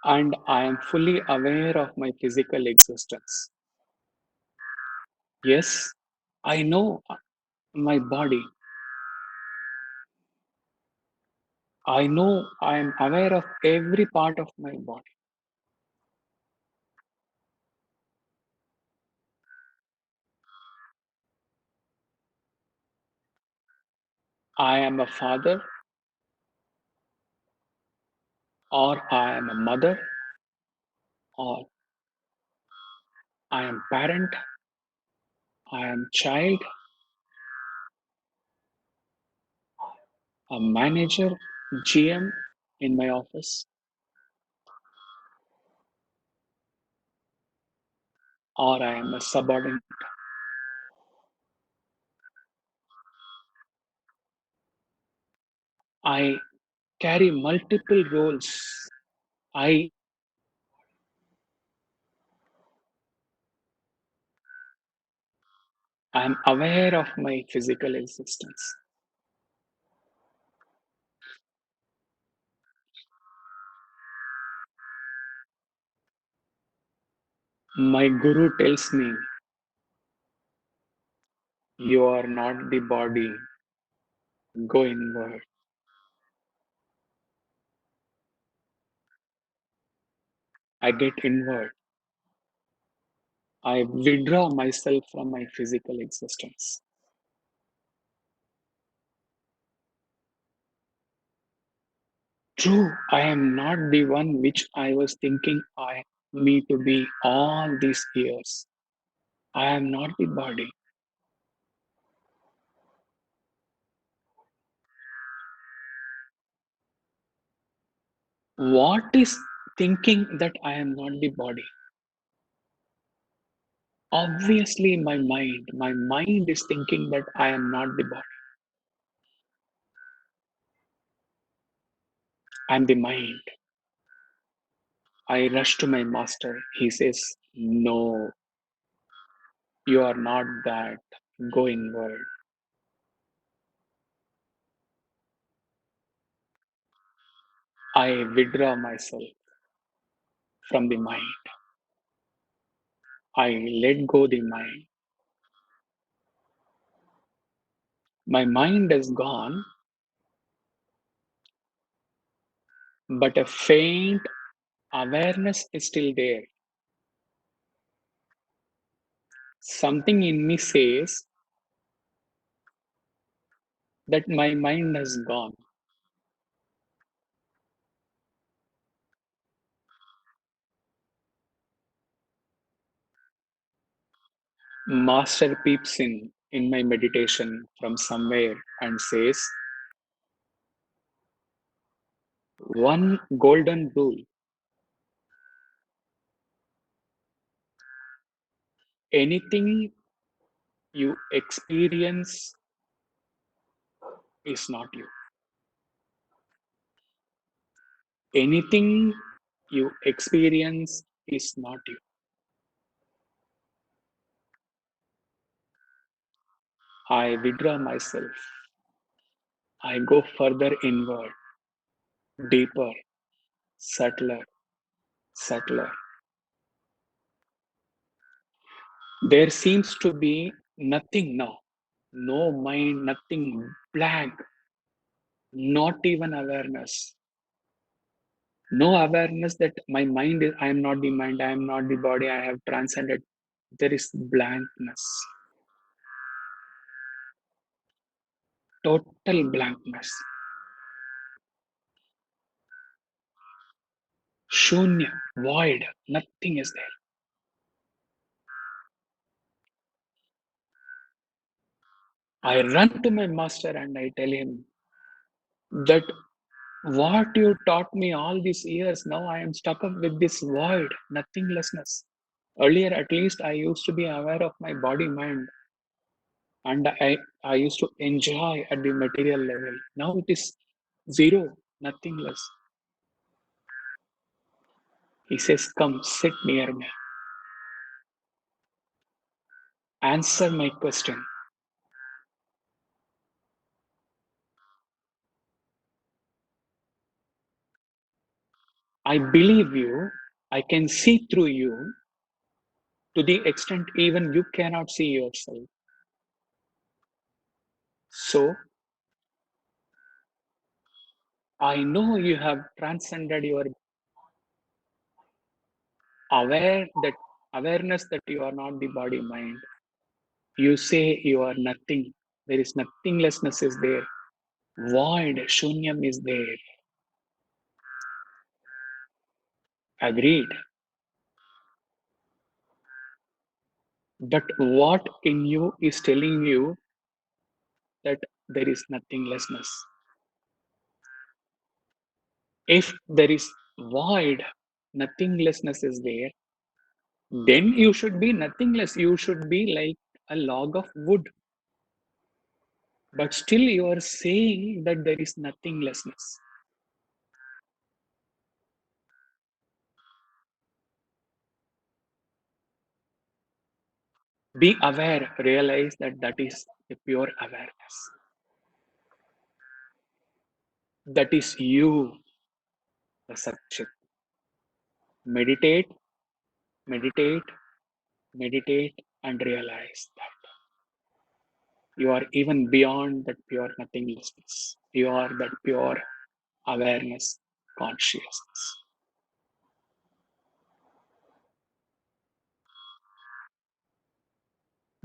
and I am fully aware of my physical existence. Yes, I know my body. I know I am aware of every part of my body. I am a father or I am a mother or I am parent, I am child, a manager, GM in my office, or I am a subordinate. I carry multiple roles. I am aware of my physical existence. My guru tells me, you are not the body, go inward. I get inward. I withdraw myself from my physical existence. True, I am not the one which I was thinking I me to be all these years. I am not the body. What is thinking that I am not the body? Obviously, my mind is thinking that I am not the body. I am the mind. I rush to my master. He says, no, you are not that. Go inward. I withdraw myself from the mind. I let go the mind. My mind is gone, but a faint awareness is still there. Something in me says that my mind has gone. Master peeps in my meditation from somewhere and says, one golden rule: anything you experience is not you. Anything you experience is not you. I withdraw myself. I go further inward, deeper, subtler, subtler. There seems to be nothing now. No mind, nothing, blank, not even awareness. No awareness that my mind is, I am not the mind, I am not the body, I have transcended. There is blankness, total blankness. Shunya, void, nothing is there. I run to my master and I tell him that what you taught me all these years, now I am stuck up with this void, nothinglessness. Earlier, at least, I used to be aware of my body, mind, and I used to enjoy at the material level. Now it is zero, nothingness. He says, come, sit near me, answer my question. I believe you, I can see through you to the extent even you cannot see yourself. So, I know you have transcended your awareness that you are not the body mind. You say you are nothing. There is nothinglessness is there. Void, shunyam is there. Agreed. But what in you is telling you that there is nothinglessness? If there is void, nothinglessness is there, then you should be nothingless. You should be like a log of wood. But still you are saying that there is nothinglessness. Be aware, realize that that is a pure awareness. That is you, the Satchit. Meditate, meditate, meditate, and realize that you are even beyond that pure nothinglessness. You are that pure awareness, consciousness.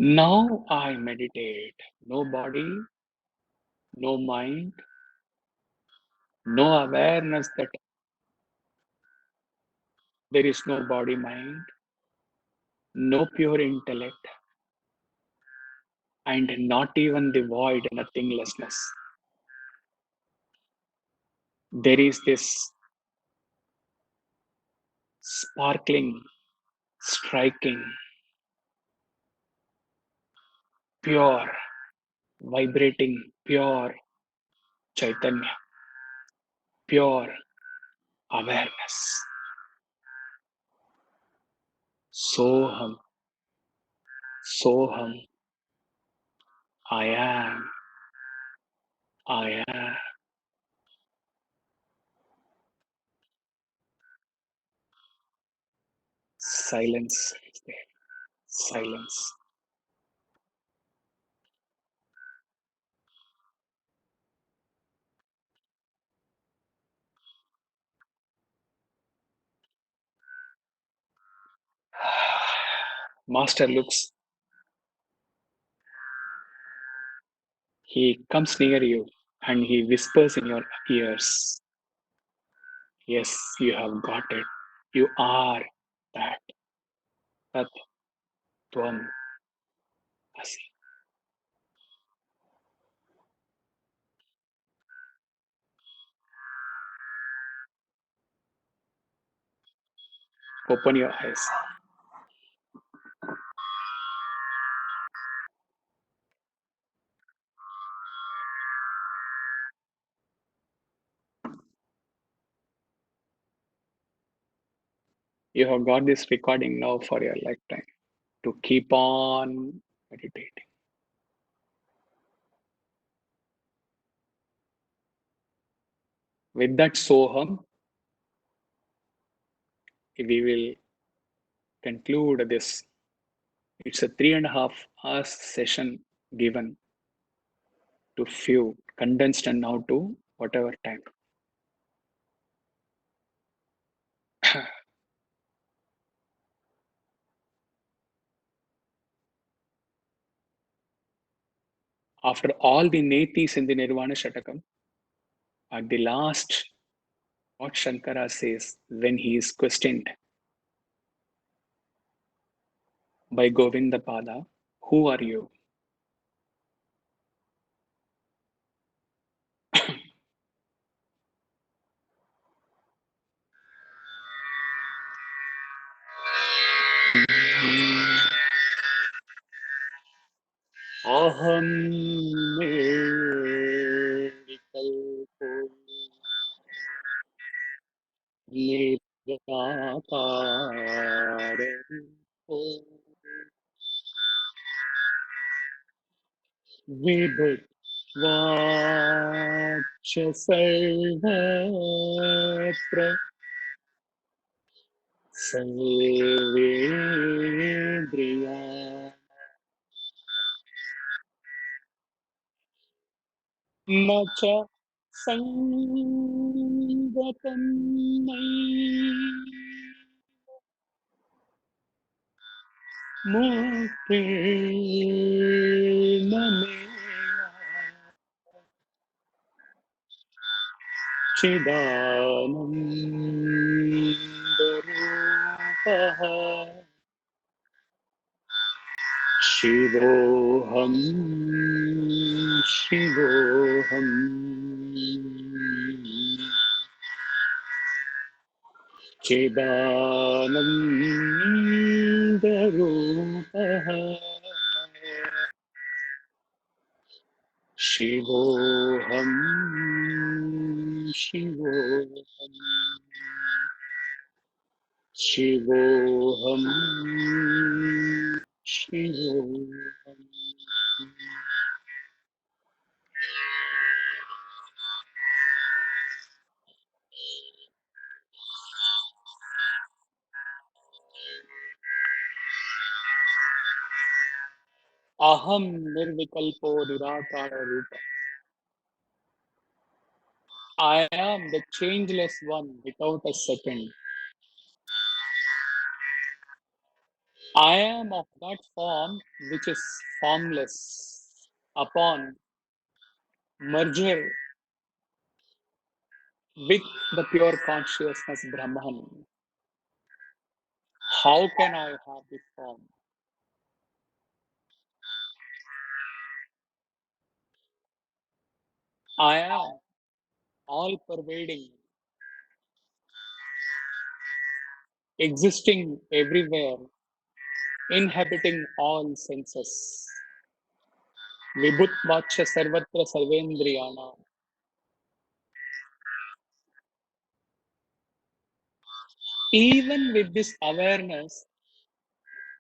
Now I meditate. No body, no mind, no awareness that there is no body mind, no pure intellect, and not even the void nothinglessness. There is this sparkling, striking, pure, vibrating, pure Chaitanya, pure awareness. Soham, Soham, I am, I am. Silence is there. Silence. Master looks, he comes near you and he whispers in your ears, yes, you have got it. You are that, that Tvam. Open your eyes. You have got this recording now for your lifetime to keep on meditating. With that Soham, we will conclude this. It's a 3.5 hours session given to few, condensed and now to whatever time. After all the netis in the Nirvana Shatakam, at the last, what Shankara says when he is questioned by Govindapada, who are you? Aham vikalpo nirviकार विभुत्वाच्च सर्वत्र सर्वेन्द्रिया न च सङ्गतं मयि मुक्तिर्न मे चिदानन्दरूपः शिवोऽहं शिवोऽहम् चिदानन्दरूपः शिवोऽहं शिवोऽहम् शिवोऽहं शिवोऽहम् अहम निर्विकल्पो निराकार रूप. I am the changeless one without a second. I am of that form which is formless. Upon merger with the pure consciousness Brahman, how can I have this form? I am all pervading, existing everywhere, inhabiting all senses. Vibhut Vacha Sarvatra Sarvendriyana. Even with this awareness,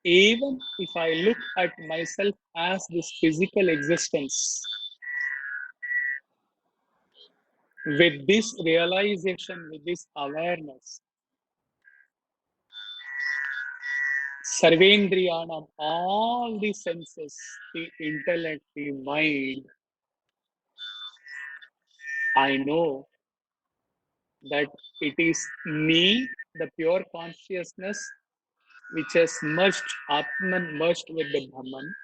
even if I look at myself as this physical existence, with this realization, with this awareness, Sarvendriyanam, all the senses, the intellect, the mind, I know that it is me, the pure consciousness, which has merged, Atman merged with the Brahman.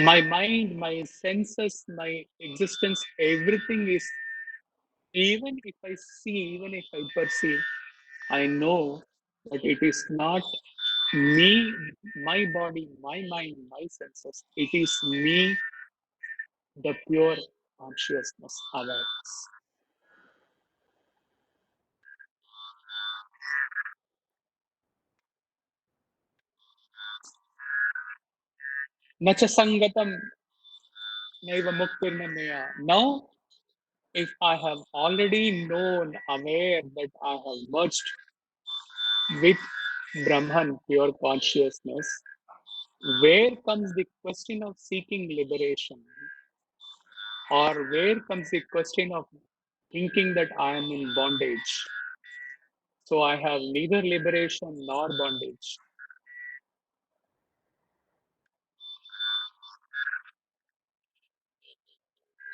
My mind, my senses, my existence, everything is, even if I see, even if I perceive, I know that it is not me, my body, my mind, my senses. It is me, the pure consciousness, awareness. न च Sangtam naiva muktirnanaya. Now, if I have already known, aware that I have merged with Brahman, pure consciousness, where comes the question of seeking liberation? Or where comes the question of thinking that I am in bondage? So I have neither liberation nor bondage.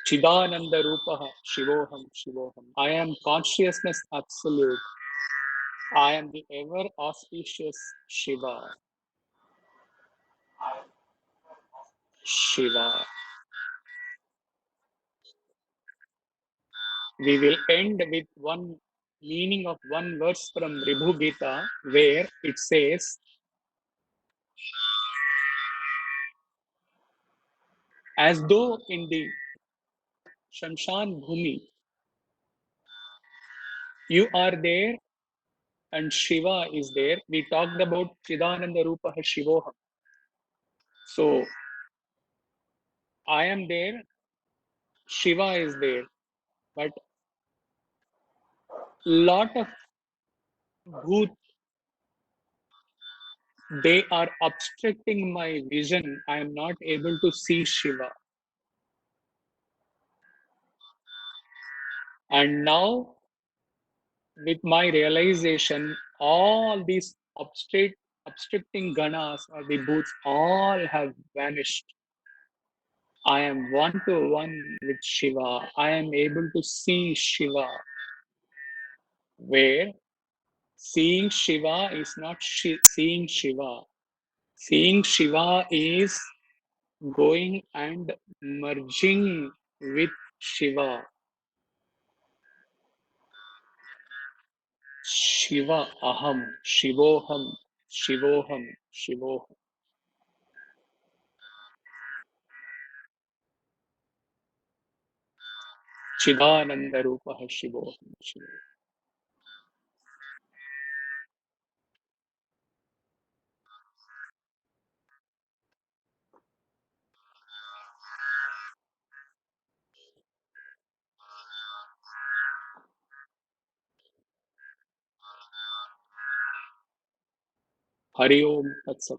Chidananda Rupaha, Shivoham, Shivoham. I am consciousness absolute. I am the ever auspicious Shiva. Shiva. We will end with one meaning of one verse from Ribhu Gita where it says, as though in the Shamshan Bhumi, you are there and Shiva is there. We talked about Chidananda Rupa Shivoham. So I am there, Shiva is there, but lot of bhoot, they are obstructing my vision. I am not able to see Shiva. And now, with my realization, all these obstructing ganas or the bhoots all have vanished. I am one to one with Shiva. I am able to see Shiva, where seeing Shiva is not seeing Shiva. Seeing Shiva is going and merging with Shiva. Shiva Aham, Shivoham, Shivoham, Shivoham. Chidananda Rupa Shivoham, Shivoham. Hari Om Tat Sat.